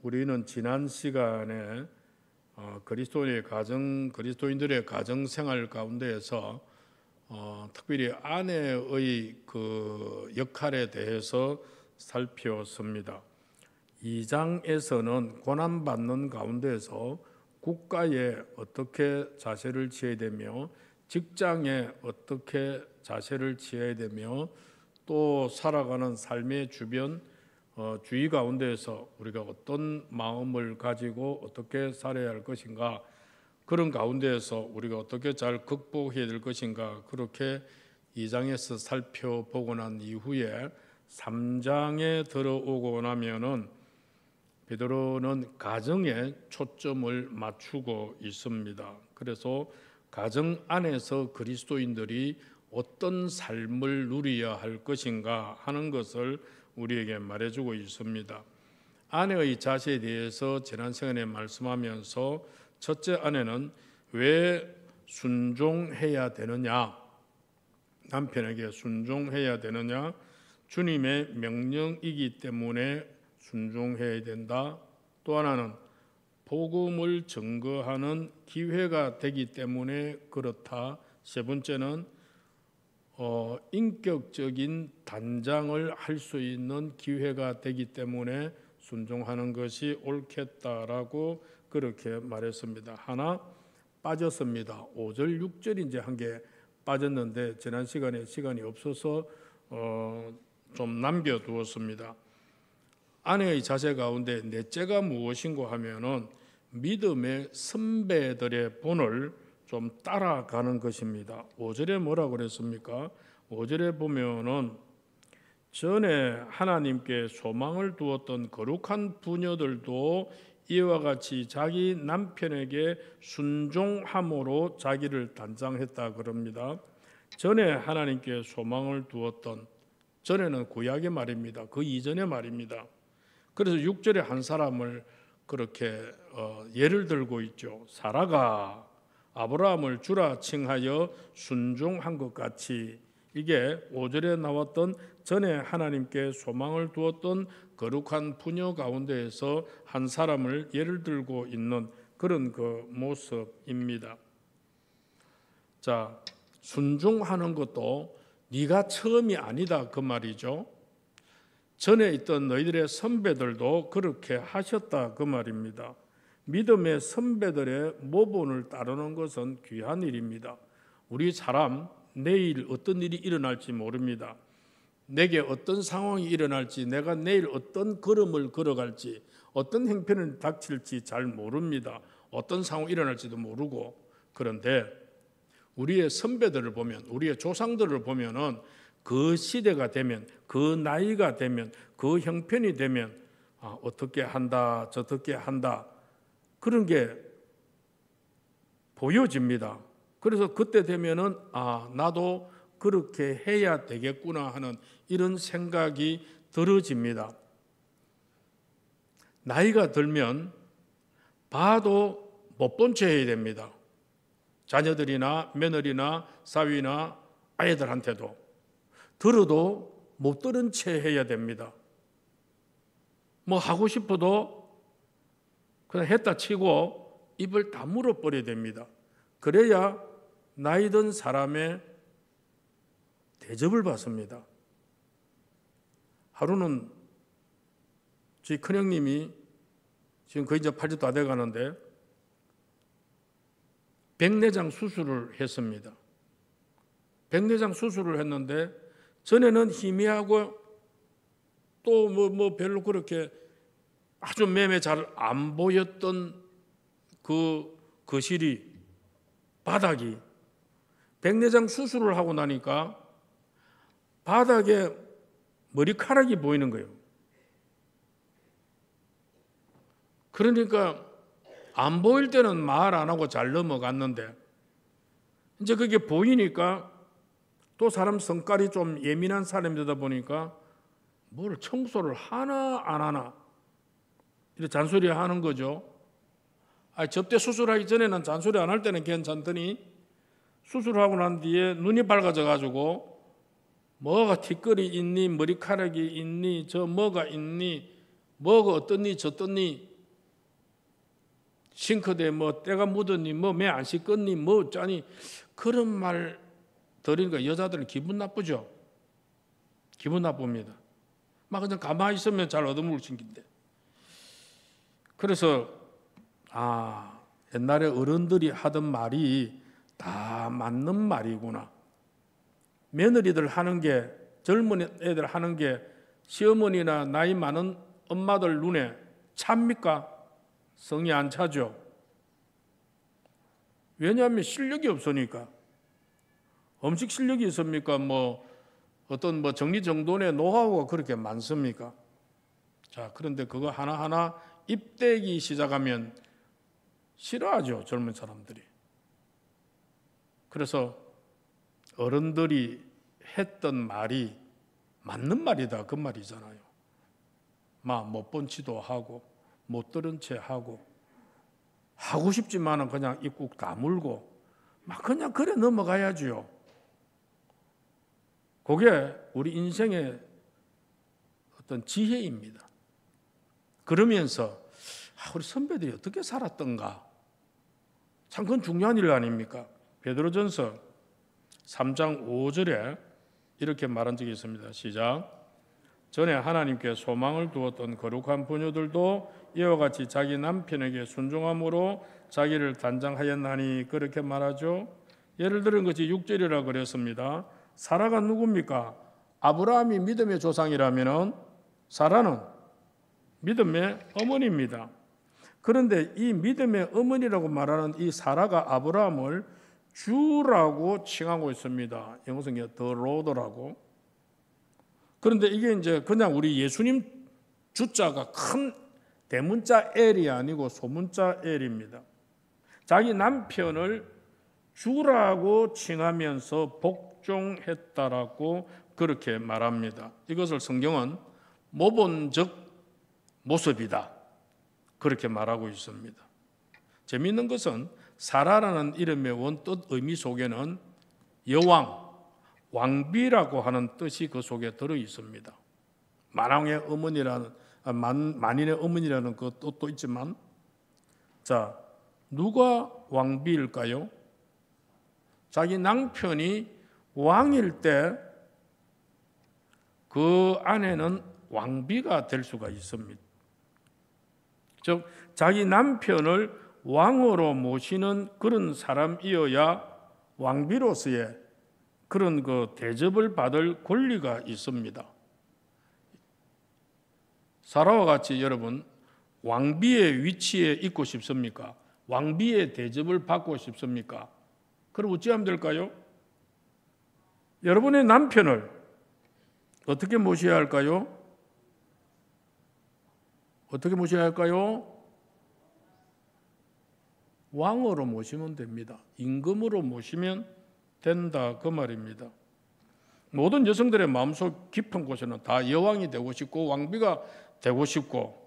우리는 지난 시간에 그리스도인들의 가정 생활 가운데에서 특별히 아내의 그 역할에 대해서 살폈습니다. 2장에서는 고난받는 가운데에서 국가에 어떻게 자세를 취해야 되며 직장에 어떻게 자세를 취해야 되며 또 살아가는 삶의 주위 가운데에서 우리가 어떤 마음을 가지고 어떻게 살아야 할 것인가, 그런 가운데에서 우리가 어떻게 잘 극복해야 될 것인가, 그렇게 2장에서 살펴보고 난 이후에 3장에 들어오고 나면은 베드로는 가정에 초점을 맞추고 있습니다. 그래서 가정 안에서 그리스도인들이 어떤 삶을 누려야 할 것인가 하는 것을 우리에게 말해주고 있습니다. 아내의 자세에 대해서 지난 시간에 말씀하면서 첫째, 아내는 왜 순종해야 되느냐, 남편에게 순종해야 되느냐, 주님의 명령이기 때문에 순종해야 된다. 또 하나는 복음을 증거하는 기회가 되기 때문에 그렇다. 세 번째는 인격적인 단장을 할 수 있는 기회가 되기 때문에 순종하는 것이 옳겠다라고 그렇게 말했습니다. 하나 빠졌습니다. 5절 6절 이제 한 개 빠졌는데 지난 시간에 시간이 없어서 좀 남겨두었습니다. 아내의 자세 가운데 넷째가 무엇인고 하면은 믿음의 선배들의 본을 좀 따라가는 것입니다. 5절에 뭐라고 그랬습니까? 5절에 보면은 전에 하나님께 소망을 두었던 거룩한 부녀들도 이와 같이 자기 남편에게 순종함으로 자기를 단장했다 그럽니다. 전에 하나님께 소망을 두었던, 전에는 구약의 말입니다. 그 이전의 말입니다. 그래서 6절에 한 사람을 그렇게 예를 들고 있죠. 사라가 아브라함을 주라 칭하여 순종한 것 같이, 이게 5절에 나왔던 전에 하나님께 소망을 두었던 거룩한 부녀 가운데에서 한 사람을 예를 들고 있는 그런 그 모습입니다. 자, 순종하는 것도 네가 처음이 아니다 그 말이죠. 전에 있던 너희들의 선배들도 그렇게 하셨다 그 말입니다. 믿음의 선배들의 모본을 따르는 것은 귀한 일입니다. 우리 사람 내일 어떤 일이 일어날지 모릅니다. 내게 어떤 상황이 일어날지, 내가 내일 어떤 걸음을 걸어갈지, 어떤 형편을 닥칠지 잘 모릅니다. 어떤 상황이 일어날지도 모르고. 그런데 우리의 선배들을 보면, 우리의 조상들을 보면은 그 시대가 되면, 그 나이가 되면, 그 형편이 되면 어떻게 한다, 저떻게 한다, 그런 게 보여집니다. 그래서 그때 되면은 나도 그렇게 해야 되겠구나 하는 이런 생각이 들어집니다. 나이가 들면 봐도 못 본 채 해야 됩니다. 자녀들이나 며느리나 사위나 아이들한테도 들어도 못 들은 채 해야 됩니다. 뭐 하고 싶어도 그냥 했다 치고 입을 다물어 버려야 됩니다. 그래야 나이 든 사람의 대접을 받습니다. 하루는 저희 큰형님이 지금 거의 이제 80도 다 돼가는데 백내장 수술을 했습니다. 백내장 수술을 했는데 전에는 희미하고 또 뭐 별로 그렇게 아주 매매 잘 안 보였던 그 거실이, 바닥이, 백내장 수술을 하고 나니까 바닥에 머리카락이 보이는 거예요. 그러니까 안 보일 때는 말 안 하고 잘 넘어갔는데 이제 그게 보이니까 또 사람 성깔이 좀 예민한 사람이 되다 보니까 뭘 청소를 하나 안 하나 이렇게 잔소리 하는 거죠. 접대 수술하기 전에는 잔소리 안 할 때는 괜찮더니 수술하고 난 뒤에 눈이 밝아져 가지고 뭐가 티끌이 있니, 머리카락이 있니, 저 뭐가 있니, 뭐가 어떻니 저떻니 싱크대에 뭐 때가 묻었니, 뭐 매 안 씻었니, 뭐 짜니, 그런 말 들으니까 여자들은 기분 나쁘죠. 기분 나쁩니다. 막 그냥 가만히 있으면 잘 얻어먹을 생긴데. 그래서 옛날에 어른들이 하던 말이 다 맞는 말이구나. 며느리들 하는 게, 젊은 애들 하는 게 시어머니나 나이 많은 엄마들 눈에 찹니까? 성이 안 차죠. 왜냐하면 실력이 없으니까. 음식 실력이 있습니까? 어떤 정리정돈의 노하우가 그렇게 많습니까? 자, 그런데 그거 하나하나 입대기 시작하면 싫어하죠, 젊은 사람들이. 그래서 어른들이 했던 말이 맞는 말이다, 그 말이잖아요. 못 본 치도 하고 못 들은 채 하고 싶지만은 그냥 입국 다물고 그냥 그래 넘어가야지요. 그게 우리 인생의 어떤 지혜입니다. 그러면서 우리 선배들이 어떻게 살았던가, 참 그건 중요한 일 아닙니까? 베드로전서 3장 5절에 이렇게 말한 적이 있습니다. 시작. 전에 하나님께 소망을 두었던 거룩한 부녀들도 이와 같이 자기 남편에게 순종함으로 자기를 단장하였나니, 그렇게 말하죠. 예를 들은 것이 6절이라 그랬습니다. 사라가 누굽니까? 아브라함이 믿음의 조상이라면 사라는 믿음의 어머니입니다. 그런데 이 믿음의 어머니라고 말하는 이 사라가 아브라함을 주라고 칭하고 있습니다. 영어 성경에 the Lord라고. 그런데 이게 이제 그냥 우리 예수님 주자가 큰 대문자 L이 아니고 소문자 L입니다. 자기 남편을 주라고 칭하면서 복종했다라고 그렇게 말합니다. 이것을 성경은 모본적 모습이다, 그렇게 말하고 있습니다. 재미있는 것은 사라라는 이름의 원뜻 의미 속에는 여왕, 왕비라고 하는 뜻이 그 속에 들어 있습니다. 만왕의 어머니라는, 만인의 어머니라는 그 뜻도 있지만, 자, 누가 왕비일까요? 자기 남편이 왕일 때 그 아내는 왕비가 될 수가 있습니다. 즉 자기 남편을 왕으로 모시는 그런 사람이어야 왕비로서의 그런 그 대접을 받을 권리가 있습니다. 사라와 같이 여러분 왕비의 위치에 있고 싶습니까? 왕비의 대접을 받고 싶습니까? 그럼 어찌하면 될까요? 여러분의 남편을 어떻게 모셔야 할까요? 어떻게 모셔야 할까요? 왕으로 모시면 됩니다. 임금으로 모시면 된다, 그 말입니다. 모든 여성들의 마음속 깊은 곳에는 다 여왕이 되고 싶고 왕비가 되고 싶고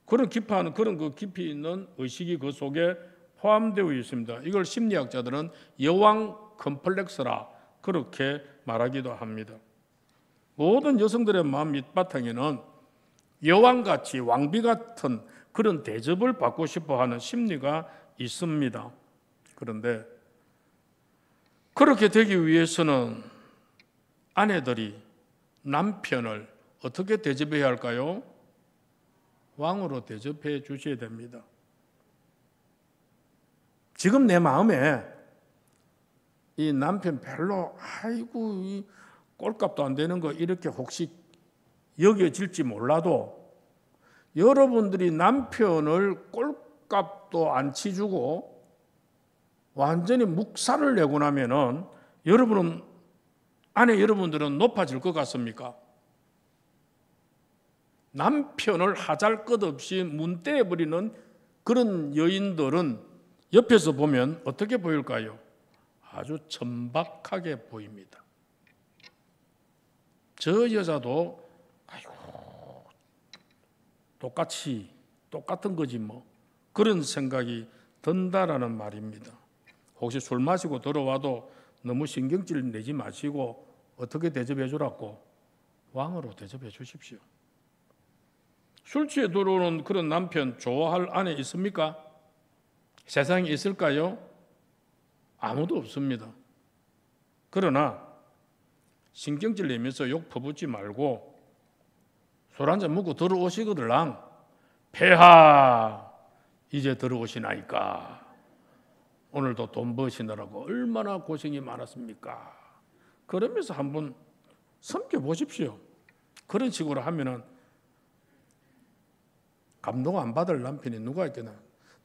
그런 그 깊이 있는 의식이 그 속에 포함되어 있습니다. 이걸 심리학자들은 여왕 컴플렉스라 그렇게 말하기도 합니다. 모든 여성들의 마음 밑바탕에는 여왕같이 왕비 같은 그런 대접을 받고 싶어 하는 심리가 있습니다. 그런데 그렇게 되기 위해서는 아내들이 남편을 어떻게 대접해야 할까요? 왕으로 대접해 주셔야 됩니다. 지금 내 마음에 이 남편 별로 이 꼴값도 안 되는 거 이렇게 혹시 여겨질지 몰라도 여러분들이 남편을 꼴값도 안 치주고 완전히 묵살을 내고 나면은 여러분들은 높아질 것 같습니까? 남편을 하잘것없이 문대해버리는 그런 여인들은 옆에서 보면 어떻게 보일까요? 아주 천박하게 보입니다. 저 여자도 똑같은 거지 뭐 그런 생각이 든다라는 말입니다. 혹시 술 마시고 들어와도 너무 신경질 내지 마시고 어떻게 대접해 주라고? 왕으로 대접해 주십시오. 술 취해 들어오는 그런 남편 좋아할 아내 있습니까? 세상에 있을까요? 아무도 없습니다. 그러나 신경질 내면서 욕 퍼붓지 말고 술 한잔 먹고 들어오시거들랑 폐하 이제 들어오시나이까. 오늘도 돈 버시느라고 얼마나 고생이 많았습니까? 그러면서 한번 섬겨보십시오. 그런 식으로 하면은 감동 안 받을 남편이 누가 있겠나.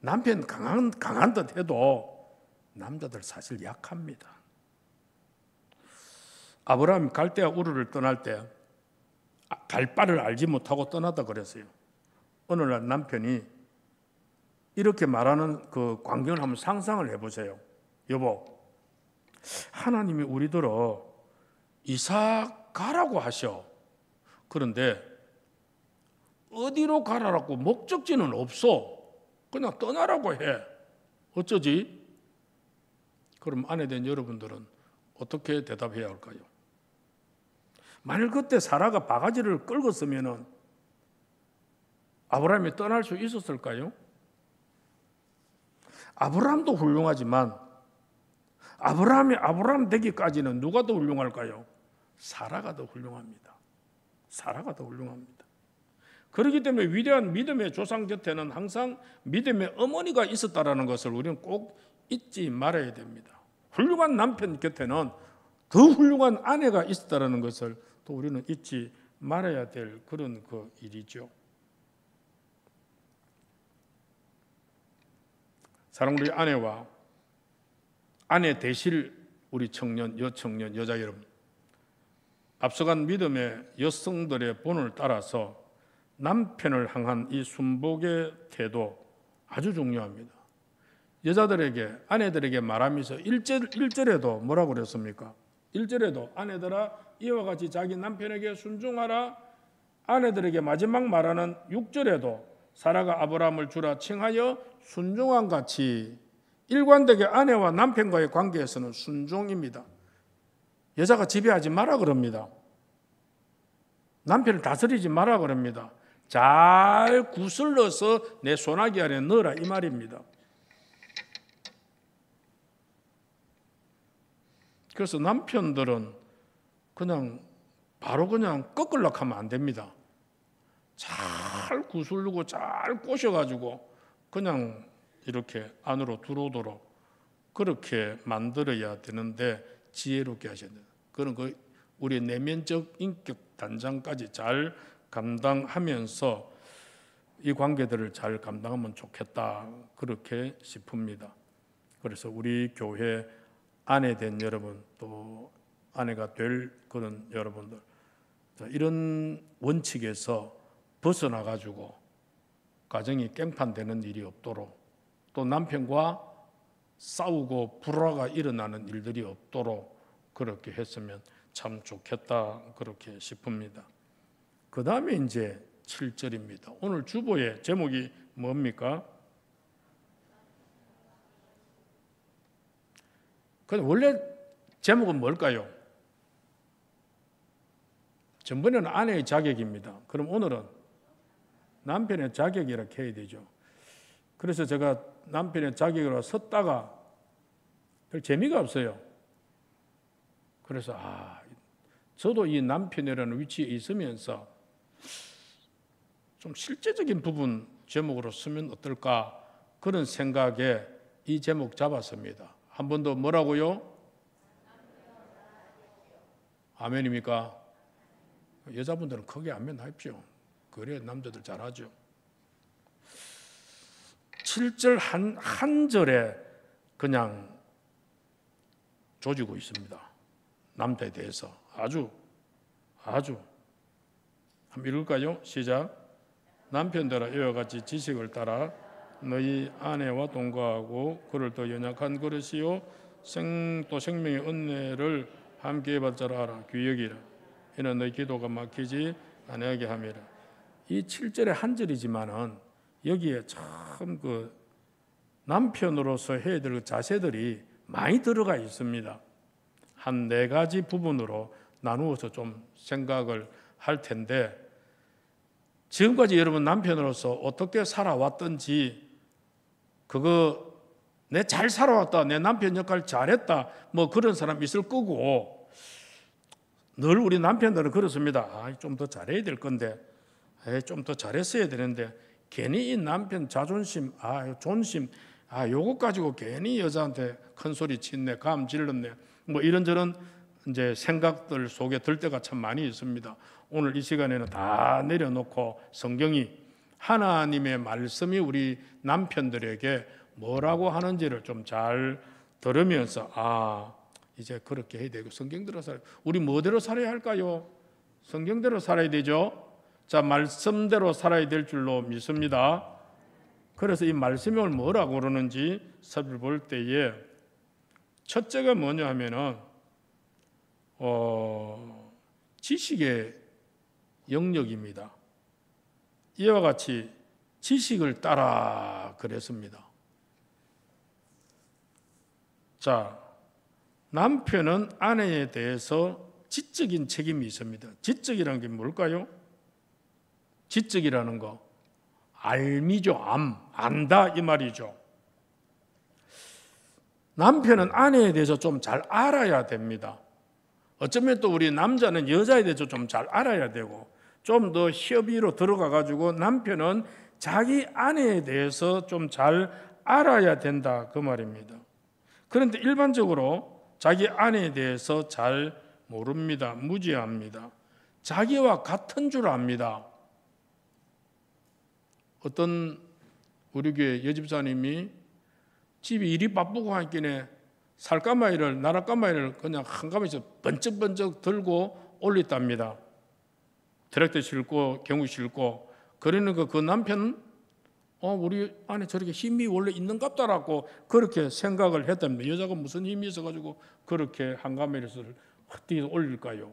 남편 강한 듯 해도 남자들 사실 약합니다. 아브라함이 갈대아 우르를 떠날 때 갈 바를 알지 못하고 떠났다 그랬어요. 어느 날 남편이 이렇게 말하는 그 광경을 한번 상상을 해보세요. 여보, 하나님이 우리들어 이삭 가라고 하셔. 그런데 어디로 가라라고 목적지는 없어. 그냥 떠나라고 해. 어쩌지? 그럼 아내 된 여러분들은 어떻게 대답해야 할까요? 만일 그때 사라가 바가지를 끌었으면 아브라함이 떠날 수 있었을까요? 아브라함도 훌륭하지만 아브라함이 아브라함 되기까지는 누가 더 훌륭할까요? 사라가 더 훌륭합니다. 사라가 더 훌륭합니다. 그렇기 때문에 위대한 믿음의 조상 곁에는 항상 믿음의 어머니가 있었다라는 것을 우리는 꼭 잊지 말아야 됩니다. 훌륭한 남편 곁에는 더 훌륭한 아내가 있었다라는 것을 또 우리는 잊지 말아야 될 그런 그 일이죠. 사랑하는 우리 아내와 아내 되실 우리 청년, 여청년, 여자 여러분, 앞서간 믿음의 여성들의 본을 따라서 남편을 향한 이 순복의 태도 아주 중요합니다. 여자들에게, 아내들에게 말하면서 1절에도 뭐라고 그랬습니까? 1절에도 아내들아 이와 같이 자기 남편에게 순종하라. 아내들에게 마지막 말하는 6절에도 사라가 아브라함을 주라 칭하여 순종한 같이 일관되게 아내와 남편과의 관계에서는 순종입니다. 여자가 지배하지 마라 그럽니다. 남편을 다스리지 마라 그럽니다. 잘 구슬러서 내 소나기 안에 넣어라 이 말입니다. 그래서 남편들은 그냥 바로 그냥 꺾으려고 하면 안 됩니다. 잘 구슬르고 잘 꼬셔가지고 그냥 이렇게 안으로 들어오도록 그렇게 만들어야 되는데 지혜롭게 하셔야 돼요. 그런 그 우리 내면적 인격 단장까지 잘 감당하면서 이 관계들을 잘 감당하면 좋겠다 그렇게 싶습니다. 그래서 우리 교회 아내 된 여러분 또 아내가 될 그런 여러분들 이런 원칙에서 벗어나 가지고 가정이 깽판되는 일이 없도록 또 남편과 싸우고 불화가 일어나는 일들이 없도록 그렇게 했으면 참 좋겠다 그렇게 싶습니다. 그 다음에 이제 7절입니다. 오늘 주보의 제목이 뭡니까? 근데 원래 제목은 뭘까요? 전번에는 아내의 자격입니다. 그럼 오늘은 남편의 자격이라 해야 되죠. 그래서 제가 남편의 자격으로 섰다가 별 재미가 없어요. 그래서 저도 이 남편이라는 위치에 있으면서 좀 실제적인 부분 제목으로 쓰면 어떨까 그런 생각에 이 제목 잡았습니다. 한 번 더 뭐라고요? 아멘입니까? 여자분들은 크게 아멘 하십시오. 그래 남자들 잘하죠. 7절 한 절에 그냥 조지고 있습니다. 남자에 대해서 아주 한번 읽을까요? 시작. 남편들아 이와 같이 지식을 따라 너희 아내와 동거하고 그를 더 연약한 그릇이요 또 생명의 은혜를 함께 받을 줄 알아 귀히 여기라. 이는 너희 기도가 막히지 아니하게 함이라. 이 7절의 한 절이지만은 여기에 참 그 남편으로서 해야 될 자세들이 많이 들어가 있습니다. 한 4가지 부분으로 나누어서 좀 생각을 할 텐데 지금까지 여러분 남편으로서 어떻게 살아왔던지 그거 내 잘 살아왔다, 내 남편 역할 잘했다, 뭐 그런 사람 있을 거고, 늘 우리 남편들은 그렇습니다. 좀 더 잘해야 될 건데, 좀 더 잘했어야 되는데, 괜히 이 남편 자존심, 존심, 요거 가지고 괜히 여자한테 큰 소리 치네, 감 질렀네, 뭐 이런저런 이제 생각들 속에 들 때가 참 많이 있습니다. 오늘 이 시간에는 다 내려놓고 성경이, 하나님의 말씀이 우리 남편들에게 뭐라고 하는지를 좀 잘 들으면서 이제 그렇게 해야 되고, 성경대로 살아야, 우리 뭐대로 살아야 할까요? 성경대로 살아야 되죠. 자, 말씀대로 살아야 될 줄로 믿습니다. 그래서 이 말씀이 오늘 뭐라고 그러는지 살펴볼 때에 첫째가 뭐냐 하면은 지식의 영역입니다. 이와 같이 지식을 따라 그랬습니다. 자, 남편은 아내에 대해서 지적인 책임이 있습니다. 지적이라는 게 뭘까요? 지적이라는 거, 알미죠. 안다 이 말이죠. 남편은 아내에 대해서 좀 잘 알아야 됩니다. 어쩌면 또 우리 남자는 여자에 대해서 좀 잘 알아야 되고, 좀 더 협의로 들어가 가지고 남편은 자기 아내에 대해서 좀 잘 알아야 된다 그 말입니다. 그런데 일반적으로 자기 아내에 대해서 잘 모릅니다. 무지합니다. 자기와 같은 줄 압니다. 어떤 우리 교회 여집사님이 집이 일이 바쁘고 하기에 살까마이를, 나랏가마이를 그냥 한가마에서 번쩍번쩍 들고 올렸답니다. 트랙터 싣고 경우 싣고. 그러니까 그 남편은 우리 안에 저렇게 힘이 원래 있는갑다라고 그렇게 생각을 했답니다. 여자가 무슨 힘이 있어가지고 그렇게 한가마이를 어떻게 올릴까요?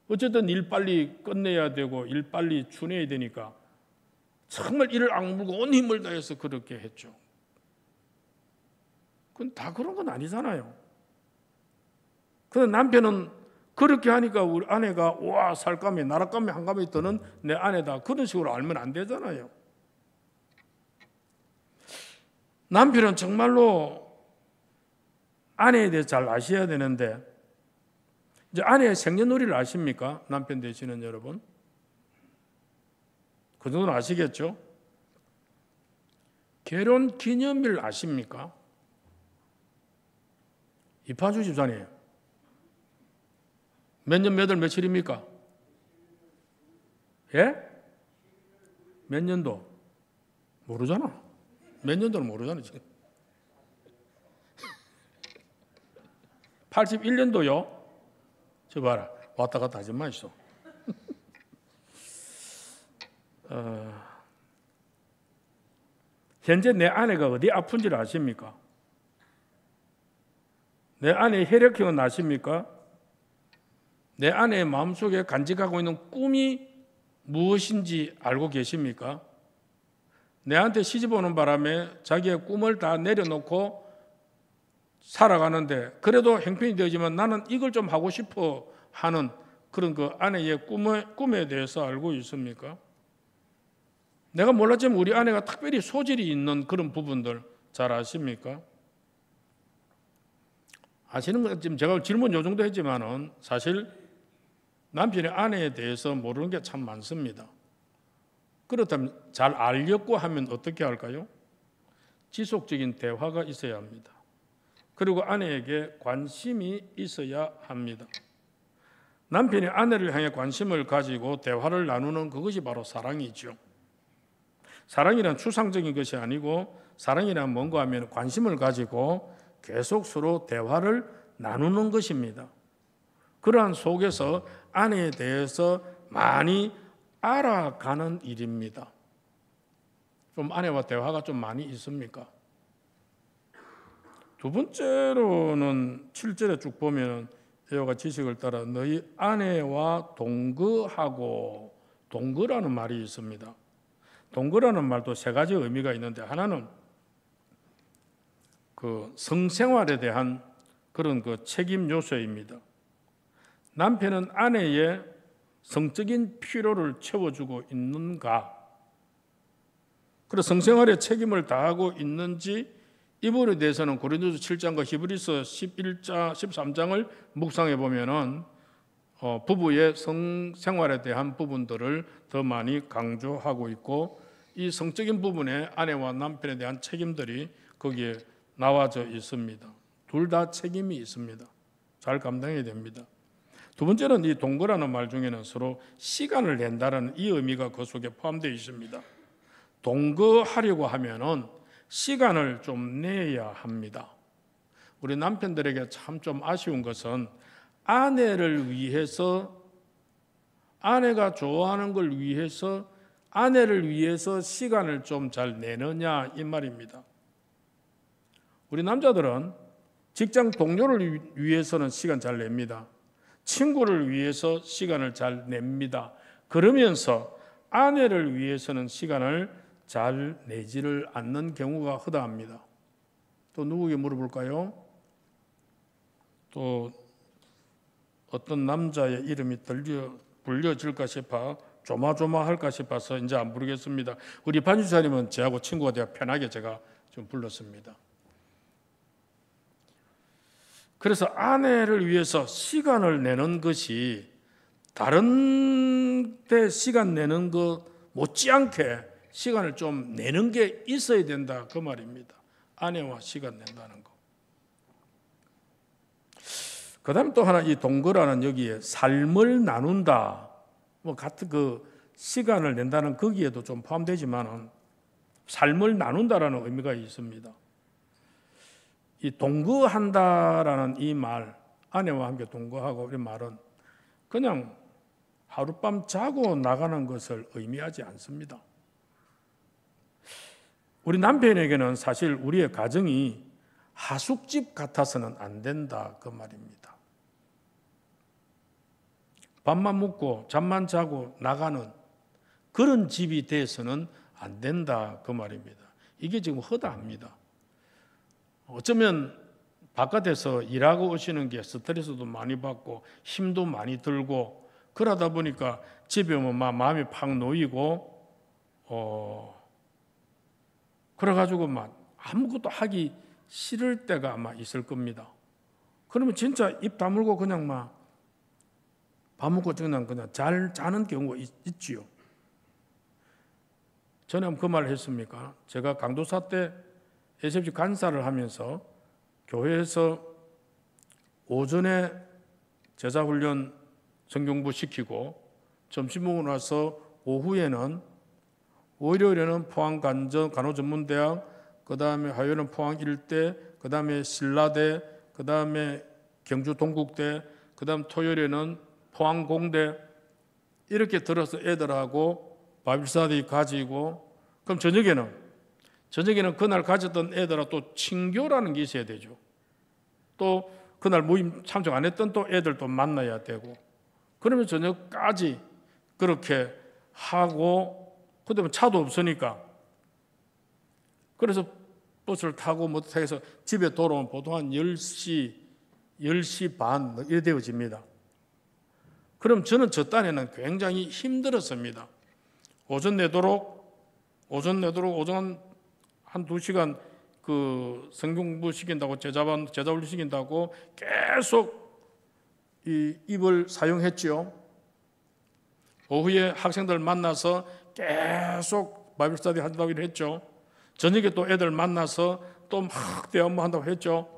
어쨌든 일 빨리 끝내야 되고 일 빨리 추내야 되니까 정말 이를 악물고 온 힘을 다해서 그렇게 했죠. 그건 다 그런 건 아니잖아요. 그런데 남편은 그렇게 하니까 우리 아내가 살감이, 나랏감이 한감이 떠는 내 아내다, 그런 식으로 알면 안 되잖아요. 남편은 정말로 아내에 대해 잘 아셔야 되는데, 이제 아내의 생년월일을 아십니까? 남편 되시는 여러분, 그 정도는 아시겠죠? 결혼 기념일 아십니까? 이파주 집사님, 몇 년 몇 월 며칠입니까? 예? 몇 년도? 모르잖아. 몇 년도는 모르잖아 지금. 81년도요? 저 봐라, 왔다 갔다 하지 마시오. 현재 내 아내가 어디 아픈지를 아십니까? 내 아내의 혈액형은 아십니까? 내 아내의 마음속에 간직하고 있는 꿈이 무엇인지 알고 계십니까? 내한테 시집 오는 바람에 자기의 꿈을 다 내려놓고 살아가는데, 그래도 형편이 되지만 나는 이걸 좀 하고 싶어 하는 그런 그 아내의 꿈에 대해서 알고 있습니까? 내가 몰랐지만 우리 아내가 특별히 소질이 있는 그런 부분들 잘 아십니까? 아시는 건 지금 제가 질문 요 정도 했지만은 사실 남편의 아내에 대해서 모르는 게 참 많습니다. 그렇다면 잘 알려고 하면 어떻게 할까요? 지속적인 대화가 있어야 합니다. 그리고 아내에게 관심이 있어야 합니다. 남편이 아내를 향해 관심을 가지고 대화를 나누는 그것이 바로 사랑이죠. 사랑이란 추상적인 것이 아니고, 사랑이란 뭔가 하면 관심을 가지고 계속 서로 대화를 나누는 것입니다. 그러한 속에서 아내에 대해서 많이 알아가는 일입니다. 좀 아내와 대화가 좀 많이 있습니까? 두 번째로는 7절에 쭉 보면 여호와 지식을 따라 너희 아내와 동거하고, 동거라는 말이 있습니다. 동거라는 말도 세 가지 의미가 있는데, 하나는 그 성생활에 대한 그런 그 책임 요소입니다. 남편은 아내의 성적인 필요를 채워주고 있는가? 그래서 성생활에 책임을 다하고 있는지 이 부분에 대해서는 고린도서 7장과 히브리서 11장, 13장을 묵상해 보면은 부부의 성생활에 대한 부분들을 더 많이 강조하고 있고, 이 성적인 부분에 아내와 남편에 대한 책임들이 거기에 나와져 있습니다. 둘 다 책임이 있습니다. 잘 감당해야 됩니다. 두 번째는 이 동거라는 말 중에는 서로 시간을 낸다는 이 의미가 그 속에 포함되어 있습니다. 동거하려고 하면은 시간을 좀 내야 합니다. 우리 남편들에게 참 좀 아쉬운 것은 아내를 위해서, 아내가 좋아하는 걸 위해서, 아내를 위해서 시간을 좀 잘 내느냐 이 말입니다. 우리 남자들은 직장 동료를 위해서는 시간 잘 냅니다. 친구를 위해서 시간을 잘 냅니다. 그러면서 아내를 위해서는 시간을 잘 내지를 않는 경우가 허다합니다. 또 누구에게 물어볼까요? 또 어떤 남자의 이름이 불려질까 싶어 조마조마할까 싶어서 이제 안 부르겠습니다. 우리 반주사님은 저하고 친구가 되어 편하게 제가 좀 불렀습니다. 그래서 아내를 위해서 시간을 내는 것이 다른 데 시간 내는 것 못지않게 시간을 좀 내는 게 있어야 된다 그 말입니다. 아내와 시간 낸다는 거. 그 다음 또 하나 이 동거라는 여기에 삶을 나눈다 뭐 같은 그 시간을 낸다는 거기에도 좀 포함되지만은 삶을 나눈다라는 의미가 있습니다. 이 동거한다라는 이 말, 아내와 함께 동거하고 이 말은 그냥 하룻밤 자고 나가는 것을 의미하지 않습니다. 우리 남편에게는 사실 우리의 가정이 하숙집 같아서는 안 된다 그 말입니다. 밥만 먹고 잠만 자고 나가는 그런 집이 돼서는 안 된다 그 말입니다. 이게 지금 허다합니다. 어쩌면 바깥에서 일하고 오시는 게 스트레스도 많이 받고 힘도 많이 들고 그러다 보니까 집에 오면 막 마음이 팍 놓이고 그래가지고 막 아무것도 하기 싫을 때가 아마 있을 겁니다. 그러면 진짜 입 다물고 그냥 막 밥 먹고 그냥 잘 자는 경우가 있지요. 전에 그 말을 했습니까? 제가 강도사 때 SFC 간사를 하면서 교회에서 오전에 제자훈련 성경부 시키고 점심 먹고 나서 오후에는 월요일에는 포항 간호전문대학, 그 다음에 화요일은 포항 일대, 그 다음에 신라대, 그 다음에 경주 동국대, 그 다음 토요일에는 포항 공대 이렇게 들어서 애들하고 바빌스터디 가지고 그럼 저녁에는 그날 가졌던 애들하고 또 친교라는 게 있어야 되죠. 또 그날 모임 참석 안 했던 또 애들 또 만나야 되고 그러면 저녁까지 그렇게 하고 그때는 차도 없으니까 그래서 버스를 타고 뭐 타서 집에 돌아오면 보통 한 10시 반 이래 되어집니다. 그럼 저는 저 딴에는 굉장히 힘들었습니다. 오전 내도록 오전 한 2시간 그 성경부 시킨다고 제자훈련 시킨다고 계속 이 입을 사용했죠. 오후에 학생들 만나서 계속 바이블 스터디 한다고 했죠. 저녁에 또 애들 만나서 또 막 대화 한다고 했죠.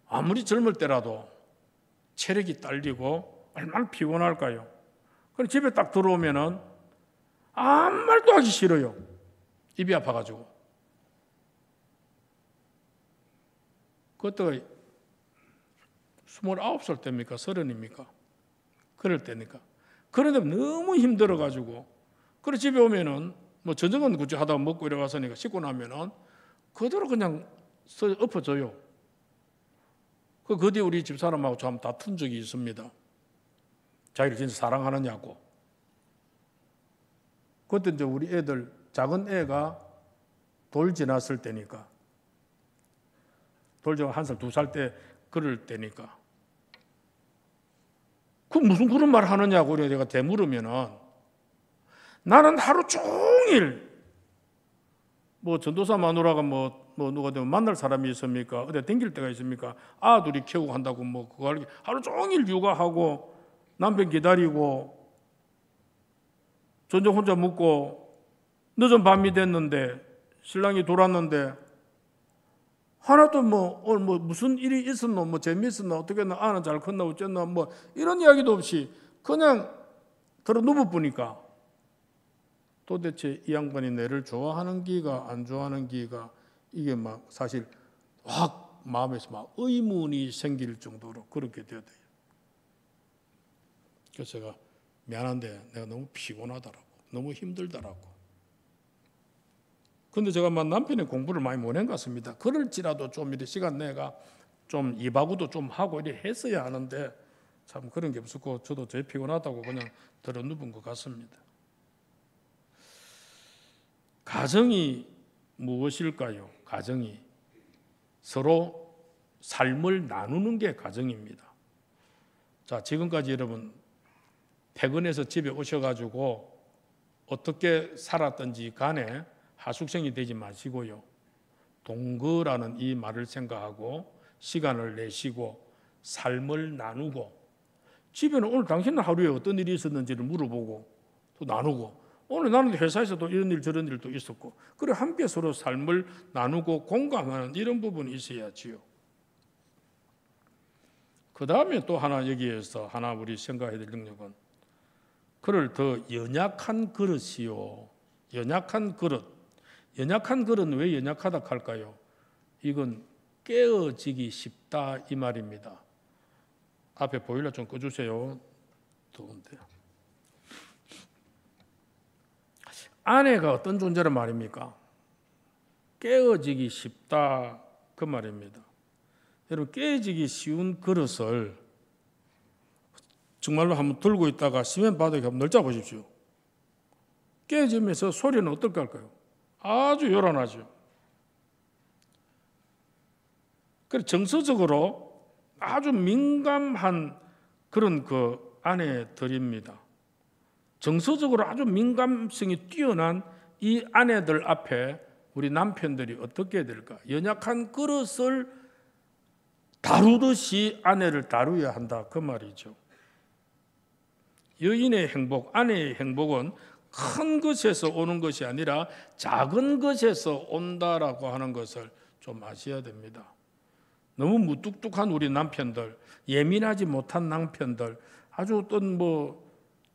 아무리 젊을 때라도 체력이 딸리고 얼마나 피곤할까요? 그럼 집에 딱 들어오면은 아무 말도 하기 싫어요. 입이 아파가지고. 그것도 29살 때입니까? 30입니까? 그럴 때니까. 그런데 너무 힘들어가지고. 그래 집에 오면은 뭐 저녁은 굳이 하다가 먹고 이래가서니까 씻고 나면은 그대로 그냥 엎어져요. 그 뒤에 우리 집사람하고 참 다툰 적이 있습니다. 자기를 진짜 사랑하느냐고. 그때 이제 우리 애들, 작은 애가 돌 지났을 때니까. 돌 지나 1살, 2살 때 그럴 때니까. 그 무슨 그런 말 하느냐고 내가 되물으면은 나는 하루 종일 뭐 전도사 마누라가 뭐 누가 되면 만날 사람이 있습니까? 어디 댕길 때가 있습니까? 아들이 키우고 한다고 뭐 그거 하루 종일 육아하고 남편 기다리고 전적 혼자 묵고 늦은 밤이 됐는데 신랑이 돌았는데 하나도 오늘 무슨 일이 있었노, 재미있었노, 어떻게 했나, 아는 잘 컸나, 어쨌나, 이런 이야기도 없이 그냥 들어 누워 보니까 도대체 이 양반이 내를 좋아하는 기가 안 좋아하는 기가 이게 막 사실 확 마음에서 막 의문이 생길 정도로 그렇게 되어요. 그래서 제가 미안한데 내가 너무 피곤하더라고, 너무 힘들더라고. 근데 제가 막 남편의 공부를 많이 못한 것 같습니다. 그럴지라도 좀 이렇게 시간 내가 좀 이바구도 좀 하고 이렇게 했어야 하는데 참 그런 게 없었고 저도 제 피곤하다고 그냥 들어 누운 것 같습니다. 가정이 무엇일까요? 가정이 서로 삶을 나누는 게 가정입니다. 자, 지금까지 여러분 퇴근해서 집에 오셔가지고 어떻게 살았든지 간에 하숙생이 되지 마시고요. 동거라는 이 말을 생각하고 시간을 내시고 삶을 나누고 집에는 오늘 당신은 하루에 어떤 일이 있었는지를 물어보고 또 나누고 오늘 나는 회사에서도 이런 일 저런 일도 있었고 그래 함께 서로 삶을 나누고 공감하는 이런 부분이 있어야지요. 그 다음에 또 하나 여기에서 하나 우리 생각해야 될 능력은 그를 더 연약한 그릇이요. 연약한 그릇. 연약한 그릇은 왜 연약하다 할까요? 이건 깨어지기 쉽다 이 말입니다. 앞에 보일러 좀 꺼주세요. 더운데요. 아내가 어떤 존재란 말입니까? 깨어지기 쉽다 그 말입니다. 여러분 깨어지기 쉬운 그릇을 정말로 한번 들고 있다가 시멘 바닥에 한번 널짜 보십시오. 깨어지면서 소리는 어떨까 할까요? 아주 요란하죠. 그래서 정서적으로 아주 민감한 그런 그 아내들입니다. 정서적으로 아주 민감성이 뛰어난 이 아내들 앞에 우리 남편들이 어떻게 해야 될까? 연약한 그릇을 다루듯이 아내를 다루어야 한다 그 말이죠. 여인의 행복, 아내의 행복은 큰 것에서 오는 것이 아니라 작은 것에서 온다라고 하는 것을 좀 아셔야 됩니다. 너무 무뚝뚝한 우리 남편들, 예민하지 못한 남편들, 아주 어떤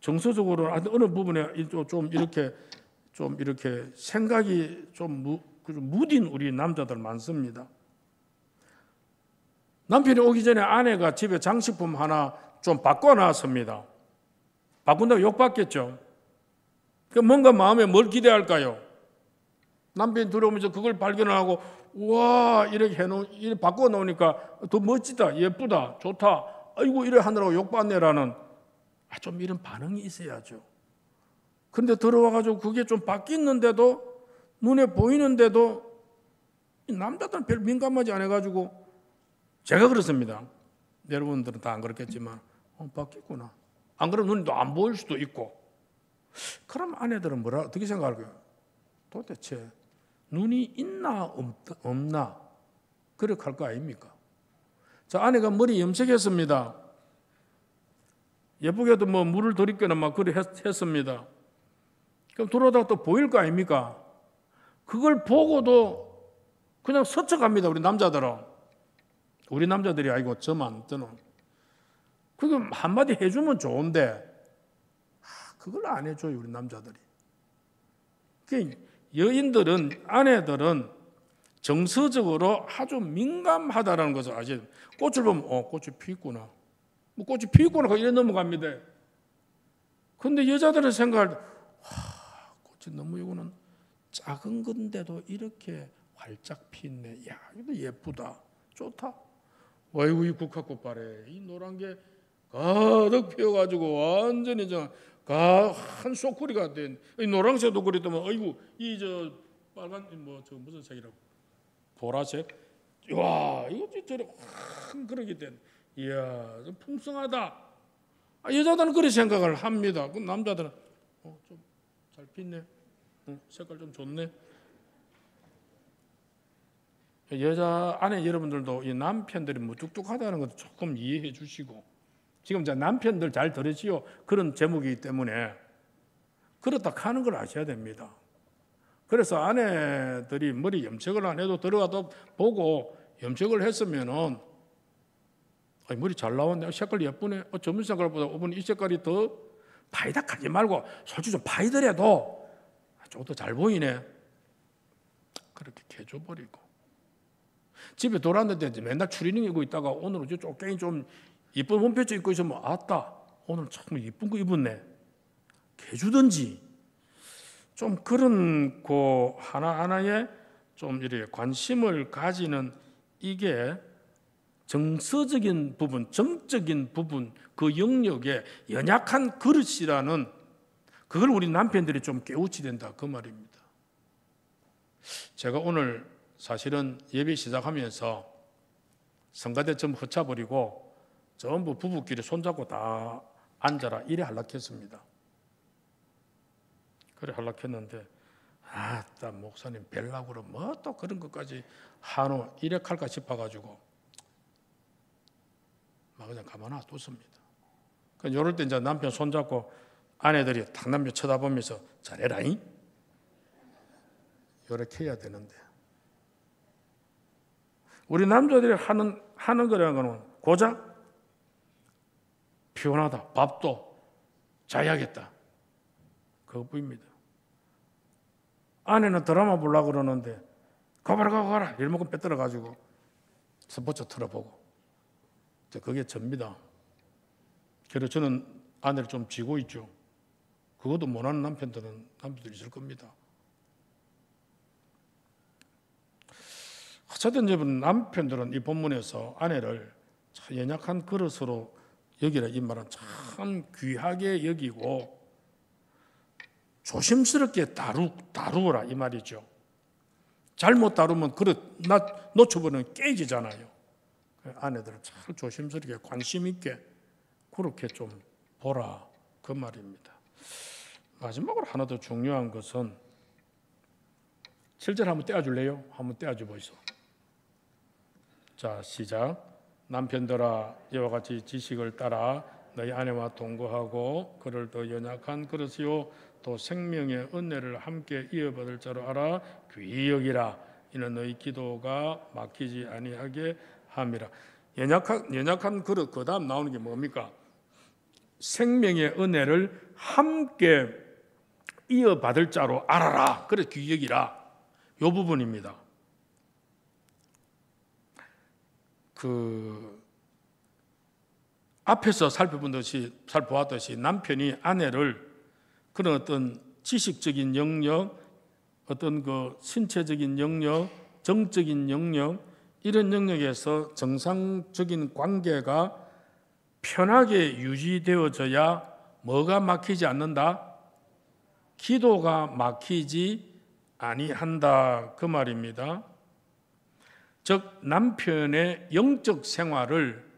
정서적으로 어느 부분에 좀 이렇게 생각이 좀 무딘 우리 남자들 많습니다. 남편이 오기 전에 아내가 집에 장식품 하나 좀 바꿔놨습니다. 바꾼다고 욕받겠죠. 뭔가 마음에 뭘 기대할까요? 남편이 들어오면서 그걸 발견하고 와 이렇게 이렇게 바꿔놓으니까 더 멋지다, 예쁘다, 좋다. 아이고 이래 하느라고 욕받네라는 좀 이런 반응이 있어야죠. 그런데 들어와가지고 그게 좀 바뀌었는데도 눈에 보이는데도 남자들은 별 민감하지 않아가지고 제가 그렇습니다. 여러분들은 다 안 그렇겠지만 바뀌었구나. 안 그러면 눈이 안 보일 수도 있고. 그럼 아내들은 어떻게 생각할까요? 도대체 눈이 있나 없나 그렇게 할 거 아닙니까? 자, 아내가 머리 염색했습니다. 예쁘게도 물을 들이거나 막 그래 했습니다. 그럼 들어오다가 또 보일 거 아닙니까? 그걸 보고도 그냥 스쳐갑니다. 우리 남자들은. 우리 남자들이 아니고 저는 그거 한마디 해주면 좋은데 그걸 안 해줘요 우리 남자들이. 여인들은 아내들은 정서적으로 아주 민감하다는 것을 아셔야 돼요. 꽃을 보면 꽃이 피었구나. 꽃이 피었구나 이래 넘어갑니다. 그런데 여자들은 생각할 때 꽃이 너무 이거는 작은 건데도 이렇게 활짝 피었네. 야 이거 예쁘다. 좋다. 아이고 이 국화꽃 봐래. 이 노란 게 가득 피어가지고 완전히 한 소쿠리가 된 이 노란색도 그랬더만 아이고 이 빨간 무슨 색이라고 보라색. 와 이거 저래 확 그러게 된. 이야 좀 풍성하다. 여자들은 그렇게 생각을 합니다. 그 남자들은 좀 잘 피네. 색깔 좀 좋네. 여자 아내 여러분들도 이 남편들이 무뚝뚝하다는 것도 조금 이해해 주시고, 지금 이제 남편들 잘 들으시오, 그런 제목이기 때문에 그렇다 하는 걸 아셔야 됩니다. 그래서 아내들이 머리 염색을 안 해도 들어가도 보고 염색을 했으면은 머리 잘 나왔네, 색깔 예쁘네, 전문 색깔보다 어머니 이 색깔이 더 파이닥하지 말고 솔직히 좀 파이더라도 조금 더 잘 보이네, 그렇게 해줘버리고, 집에 돌아왔는데 맨날 추리닝 입고 있다가 오늘은 쪼껭이 좀 이쁜 홈페이지 입고 있으면 아따 오늘 참 이쁜 거 입었네 해주든지, 좀 그런 거 하나하나에 좀 이렇게 관심을 가지는, 이게 정서적인 부분, 정적인 부분, 그 영역에 연약한 그릇이라는, 그걸 우리 남편들이 좀 깨우쳐야 된다, 그 말입니다. 제가 오늘 사실은 예배 시작하면서 성가대 좀 흩어버리고 전부 부부끼리 손잡고 다 앉아라 이래 한락했습니다. 그래 한락했는데, 아따 목사님 뵐라고 그러면 뭐 또 그런 것까지 한우 이래 할까 싶어가지고 막 그냥 가만 놔뒀습니다. 이럴 때 이제 남편 손잡고 아내들이 탁 남편 쳐다보면서 잘해라잉 이렇게 해야 되는데, 우리 남자들이 하는 거라는 거는 고작 피곤하다, 밥도 자야겠다, 그것뿐입니다. 아내는 드라마 보려고 그러는데 가봐라 이러면 빼들어가지고 스포츠 틀어보고, 그게 접니다. 그래서 저는 아내를 좀 쥐고 있죠. 그것도 못하는 남편들이 있을 겁니다. 어쨌든 여러분, 남편들은 이 본문에서 아내를 참 연약한 그릇으로 여기라, 이 말은 참 귀하게 여기고 조심스럽게 다루어라 이 말이죠. 잘못 다루면 그릇 놓쳐버리면 깨지잖아요. 아내들은 참 조심스럽게 관심 있게 그렇게 좀 보라, 그 말입니다. 마지막으로 하나 더 중요한 것은 7절 한번 떼어줄래요? 한번 떼어줘 보이소. 자, 시작. 남편들아 이와 같이 지식을 따라 너희 아내와 동거하고 그를 더 연약한 그릇이요 또 생명의 은혜를 함께 이어받을 자로 알아 귀히 여기라. 이는 너희 기도가 막히지 아니하게 함이라. 연약한 그릇, 그 다음 나오는 게 뭡니까? 생명의 은혜를 함께 이어받을 자로 알아라. 그래 귀히 여기라. 이 부분입니다. 앞에서 살펴보았듯이 남편이 아내를 그런 어떤 지식적인 영역, 어떤 그 신체적인 영역, 정적인 영역, 이런 영역에서 정상적인 관계가 편하게 유지되어져야 뭐가 막히지 않는다? 기도가 막히지 아니한다, 그 말입니다. 즉 남편의 영적 생활을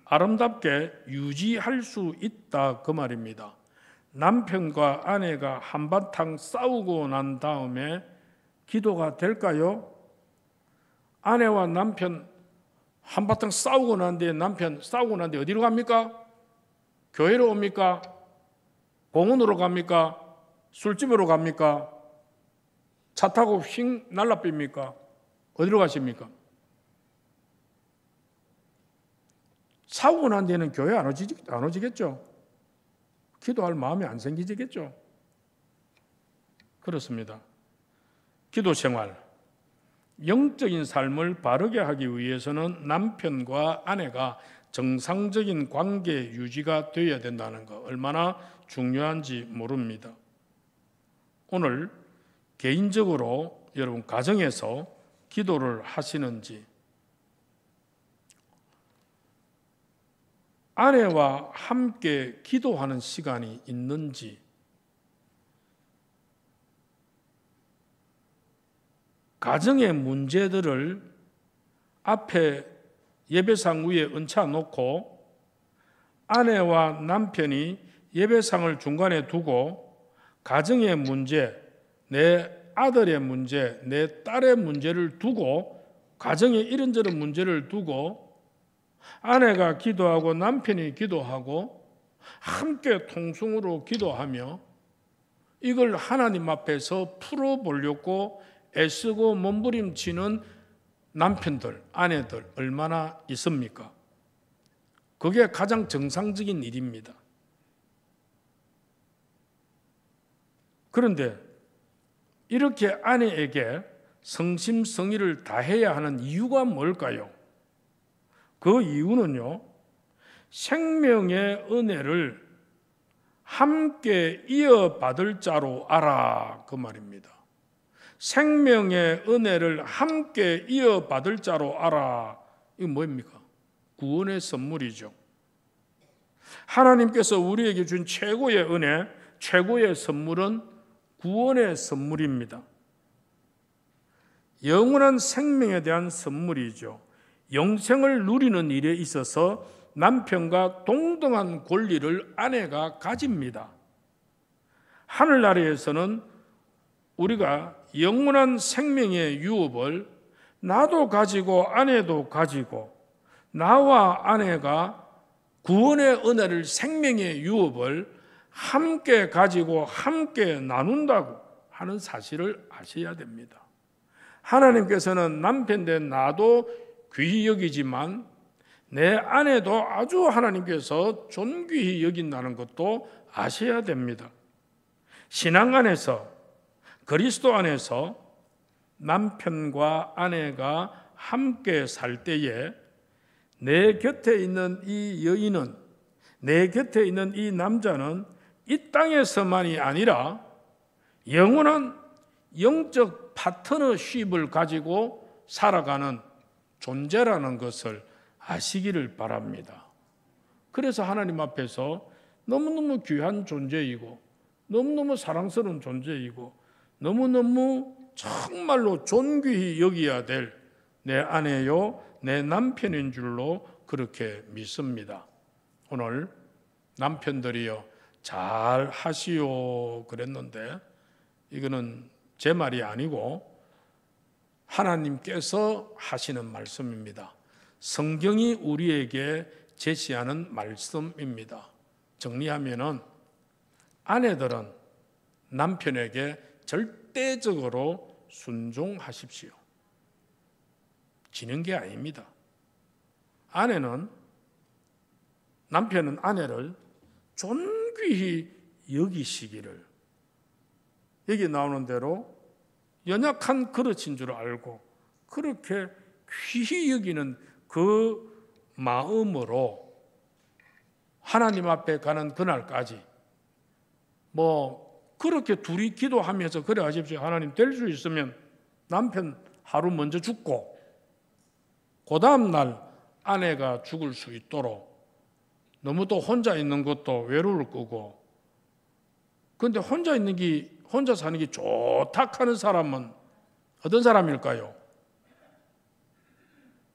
아름답게 유지할 수 있다, 그 말입니다. 남편과 아내가 한바탕 싸우고 난 다음에 기도가 될까요? 아내와 남편 한바탕 싸우고 난 뒤에 남편 싸우고 난 뒤에 어디로 갑니까? 교회로 옵니까? 공원으로 갑니까? 술집으로 갑니까? 차 타고 휙 날라빕니까? 어디로 가십니까? 싸우고 난 뒤에는 교회 안 오지겠죠? 기도할 마음이 안 생기지겠죠? 그렇습니다. 기도 생활, 영적인 삶을 바르게 하기 위해서는 남편과 아내가 정상적인 관계 유지가 되어야 된다는 것, 얼마나 중요한지 모릅니다. 오늘 개인적으로 여러분 가정에서 기도를 하시는지, 아내와 함께 기도하는 시간이 있는지, 가정의 문제들을 앞에 예배상 위에 얹혀 놓고 아내와 남편이 예배상을 중간에 두고 가정의 문제, 내 아들의 문제, 내 딸의 문제를 두고 가정에 이런저런 문제를 두고 아내가 기도하고 남편이 기도하고 함께 통성으로 기도하며 이걸 하나님 앞에서 풀어보려고 애쓰고 몸부림치는 남편들, 아내들 얼마나 있습니까? 그게 가장 정상적인 일입니다. 그런데 이렇게 아내에게 성심성의를 다해야 하는 이유가 뭘까요? 그 이유는요, 생명의 은혜를 함께 이어받을 자로 알아, 그 말입니다. 생명의 은혜를 함께 이어받을 자로 알아. 이거 뭡니까? 구원의 선물이죠. 하나님께서 우리에게 준 최고의 은혜, 최고의 선물은 구원의 선물입니다. 영원한 생명에 대한 선물이죠. 영생을 누리는 일에 있어서 남편과 동등한 권리를 아내가 가집니다. 하늘나라에서는 우리가 영원한 생명의 유업을 나도 가지고 아내도 가지고 나와 아내가 구원의 은혜를 생명의 유업을 함께 가지고 함께 나눈다고 하는 사실을 아셔야 됩니다. 하나님께서는 남편 된 나도 귀히 여기지만 내 아내도 아주 하나님께서 존귀히 여긴다는 것도 아셔야 됩니다. 신앙 안에서, 그리스도 안에서 남편과 아내가 함께 살 때에 내 곁에 있는 이 여인은, 내 곁에 있는 이 남자는 이 땅에서만이 아니라 영원한 영적 파트너십을 가지고 살아가는 존재라는 것을 아시기를 바랍니다. 그래서 하나님 앞에서 너무너무 귀한 존재이고 너무너무 사랑스러운 존재이고 너무너무 정말로 존귀히 여겨야 될 내 아내요 내 남편인 줄로 그렇게 믿습니다. 오늘 남편들이여 잘 하시오 그랬는데 이거는 제 말이 아니고 하나님께서 하시는 말씀입니다. 성경이 우리에게 제시하는 말씀입니다. 정리하면은 아내들은 남편에게 절대적으로 순종하십시오. 지는 게 아닙니다. 남편은 아내를 존귀히 여기시기를, 여기 나오는 대로 연약한 그릇인 줄 알고 그렇게 귀히 여기는 그 마음으로 하나님 앞에 가는 그날까지 그렇게 둘이 기도하면서 그래 하십시오. 하나님 될 수 있으면 남편 하루 먼저 죽고 그 다음 날 아내가 죽을 수 있도록, 너무 또 혼자 있는 것도 외로울 거고, 그런데 혼자 사는 게 좋다 하는 사람은 어떤 사람일까요?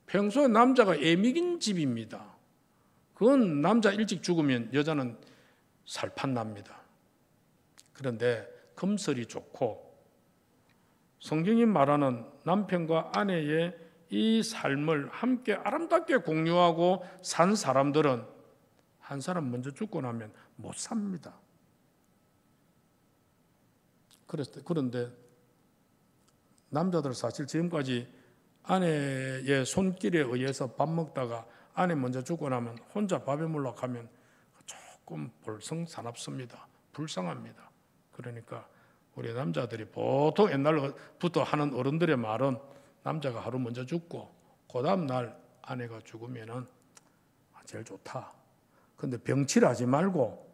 평소에 남자가 애미긴 집입니다. 그건 남자 일찍 죽으면 여자는 살판 납니다. 그런데 금슬이 좋고 성경이 말하는 남편과 아내의 이 삶을 함께 아름답게 공유하고 산 사람들은 한 사람 먼저 죽고 나면 못 삽니다. 그런데 남자들 사실 지금까지 아내의 손길에 의해서 밥 먹다가 아내 먼저 죽고 나면 혼자 밥에 몰락하면 조금 볼성사납습니다. 불쌍합니다. 그러니까 우리 남자들이 보통 옛날부터 하는 어른들의 말은 남자가 하루 먼저 죽고 그 다음 날 아내가 죽으면 제일 좋다. 근데 병치하지 말고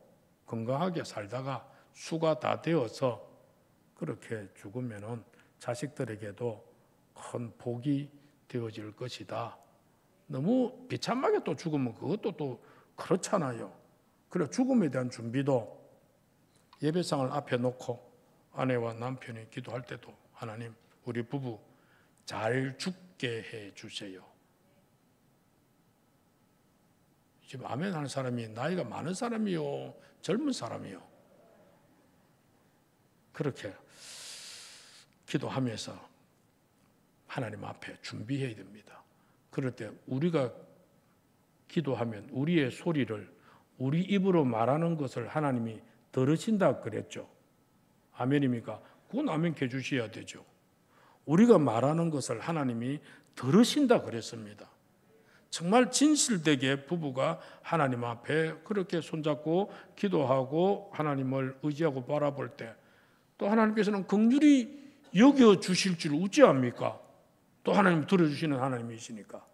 건강하게 살다가 수가 다 되어서 그렇게 죽으면 자식들에게도 큰 복이 되어질 것이다. 너무 비참하게 또 죽으면 그것도 또 그렇잖아요. 그래 죽음에 대한 준비도 예배상을 앞에 놓고 아내와 남편이 기도할 때도 하나님 우리 부부 잘 죽게 해 주세요. 지금 아멘 하는 사람이 나이가 많은 사람이요 젊은 사람이요 그렇게 기도하면서 하나님 앞에 준비해야 됩니다. 그럴 때 우리가 기도하면 우리의 소리를 우리 입으로 말하는 것을 하나님이 들으신다 그랬죠. 아멘입니까? 그건 아멘해 주셔야 되죠. 우리가 말하는 것을 하나님이 들으신다 그랬습니다. 정말 진실되게 부부가 하나님 앞에 그렇게 손잡고 기도하고 하나님을 의지하고 바라볼 때 또 하나님께서는 긍휼히 여겨 주실 줄 어찌합니까? 또 하나님 들어주시는 하나님이시니까.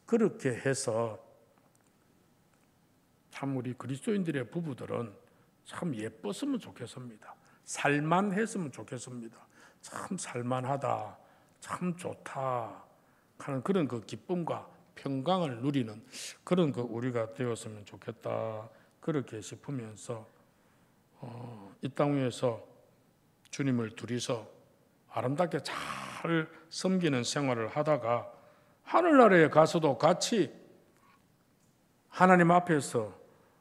그렇게 해서 참 우리 그리스도인들의 부부들은 참 예뻤으면 좋겠습니다. 살만했으면 좋겠습니다. 참 살만하다, 참 좋다 하는 그런 그 기쁨과 평강을 누리는 그런 그 우리가 되었으면 좋겠다, 그렇게 싶으면서 이 땅 위에서 주님을 둘이서 아름답게 잘 섬기는 생활을 하다가 하늘나라에 가서도 같이 하나님 앞에서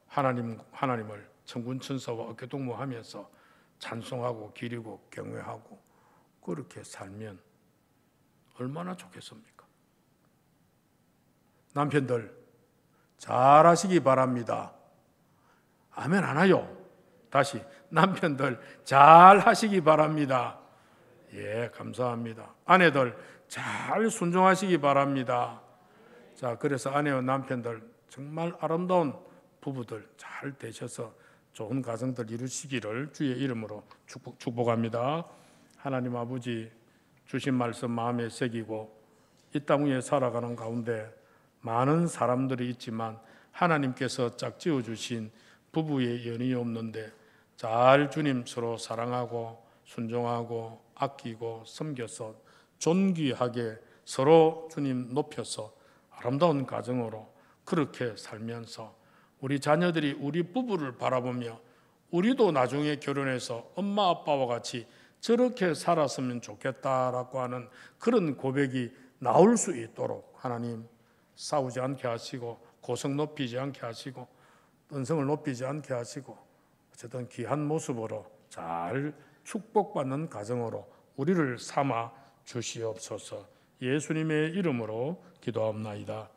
하나님을 천군천사와 어깨동무하면서 찬송하고 기리고 경외하고 그렇게 살면 얼마나 좋겠습니까? 남편들 잘하시기 바랍니다. 아멘 안 하요? 다시 남편들 잘하시기 바랍니다. 예, 감사합니다. 아내들 잘 순종하시기 바랍니다. 자, 그래서 아내와 남편들 정말 아름다운 부부들 잘 되셔서 좋은 가정들 이루시기를 주의 이름으로 축복합니다. 하나님 아버지 주신 말씀 마음에 새기고 이 땅 위에 살아가는 가운데 많은 사람들이 있지만 하나님께서 짝지어 주신 부부의 연이 없는데 잘 주님 서로 사랑하고 순종하고 아끼고 섬겨서 존귀하게 서로 주님 높여서 아름다운 가정으로 그렇게 살면서 우리 자녀들이 우리 부부를 바라보며 우리도 나중에 결혼해서 엄마 아빠와 같이 저렇게 살았으면 좋겠다라고 하는 그런 고백이 나올 수 있도록 하나님 싸우지 않게 하시고 고성 높이지 않게 하시고 은성을 높이지 않게 하시고 어쨌든 귀한 모습으로 잘 축복받는 가정으로 우리를 삼아 주시옵소서. 예수님의 이름으로 기도합나이다.